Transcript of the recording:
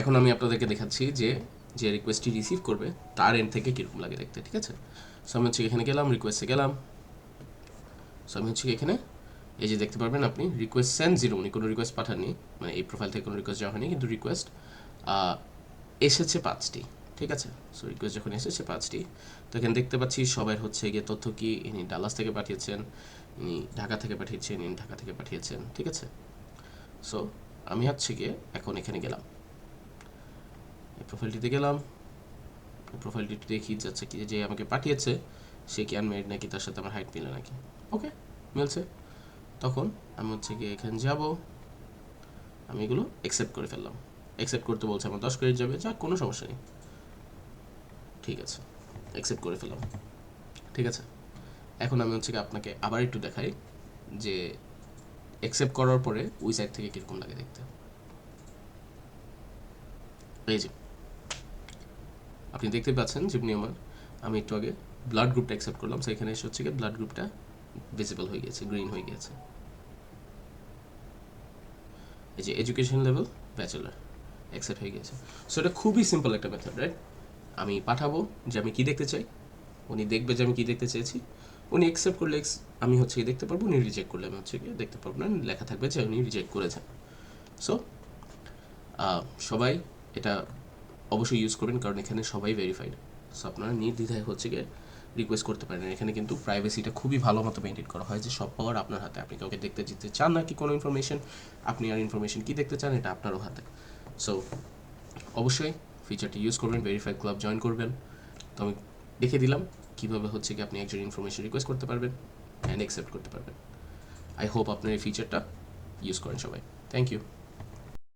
এখন আমি আপনাদেরকে দেখাচ্ছি যে যে রিকোয়েস্টটি রিসিভ করবে তার এন্ড থেকে কীরকম লাগে দেখতে, ঠিক আছে? সো আমি হচ্ছে এখানে গেলাম, রিকোয়েস্টে গেলাম। সো আমি হচ্ছে এখানে এই যে দেখতে পারবেন আপনি রিকোয়েস্ট সেন্ড জিরো, উনি কোনো রিকোয়েস্ট পাঠাননি, মানে এই প্রোফাইল থেকে কোনো রিকোয়েস্ট যাওয়া হয়নি, কিন্তু রিকোয়েস্ট এসেছে 5টি, ঠিক আছে? সো রিকোয়েস্ট যখন এসেছে 5টি, তো এখানে দেখতে পাচ্ছি সবাই হচ্ছে গিয়ে তথ্য কি, ইনি ডালাস থেকে পাঠিয়েছেন, ইনি ঢাকা থেকে পাঠিয়েছেন, ইনি ঢাকা থেকে পাঠিয়েছেন, ঠিক আছে? সো আমি হচ্ছে গিয়ে এখন এখানে গেলাম, এই প্রোফাইলটিতে গেলাম, প্রোফাইলটি দেখি যাচ্ছে কি যে আমাকে পাঠিয়েছে সে কি আনমেরিড নাকি, তার সাথে আমার হাইট মিলে নাকি। ওকে, মিলছে। তখন আমি হচ্ছে গিয়ে এখানে যাব, আমি এগুলো অ্যাকসেপ্ট করে ফেললাম। অ্যাকসেপ্ট করতে বলছে আমার 10 ক্রেডিট যাবে, যাক কোনো সমস্যা নেই, ঠিক আছে, অ্যাকসেপ্ট করে ফেললাম, ঠিক আছে। এখন আমি হচ্ছে আপনাকে আবার একটু দেখাই যে অ্যাকসেপ্ট করার পরে ওই সাইড থেকে কীরকম লাগে দেখতে। এই যে আপনি দেখতে পাচ্ছেন যেমনি আমি একটু আগে ব্লাড গ্রুপটা অ্যাকসেপ্ট করলাম, সেখানে এসে হচ্ছে গিয়ে ব্লাড গ্রুপটা ভিজিবল হয়ে গেছে, গ্রিন হয়ে গেছে। এই যে এডুকেশন লেভেল ব্যাচেলার অ্যাকসেপ্ট হয়ে গেছে। সো এটা খুবই সিম্পল একটা মেথড, রাইট? আমি পাঠাবো যে আমি কী দেখতে চাই, উনি দেখবে যে আমি কী দেখতে চেয়েছি, উনি অ্যাকসেপ্ট করলে আমি হচ্ছে দেখতে পারবো, উনি রিজেক্ট করলে আমি হচ্ছে গিয়ে দেখতে পারবো না, লেখা থাকবে যে উনি রিজেক্ট করেছেন। সো সবাই এটা অবশ্যই ইউজ করবেন, কারণ এখানে সবাই ভেরিফাইড। সো আপনারা নির্দ্বিধায় হচ্ছে গিয়ে রিকোয়েস্ট করতে পারেন। এখানে কিন্তু প্রাইভেসিটা খুবই ভালো মতো মেনটেন করা হয়, যে সব পাওয়ার আপনার হাতে। আপনি কাউকে দেখতে যেতে চান না কি কোনো ইনফরমেশন, আপনি আর ইনফরমেশন কী দেখতে চান, এটা আপনারও হাতে। সো অবশ্যই ফিচারটি ইউজ করবেন, ভেরিফাইড ক্লাব জয়েন করবেন। তো আমি দেখে দিলাম কীভাবে হচ্ছে কি আপনি একজন ইনফরমেশন রিকোয়েস্ট করতে পারবেন অ্যান্ড অ্যাকসেপ্ট করতে পারবেন। আই হোপ আপনার এই ফিচারটা ইউজ করেন সবাই। Thank you.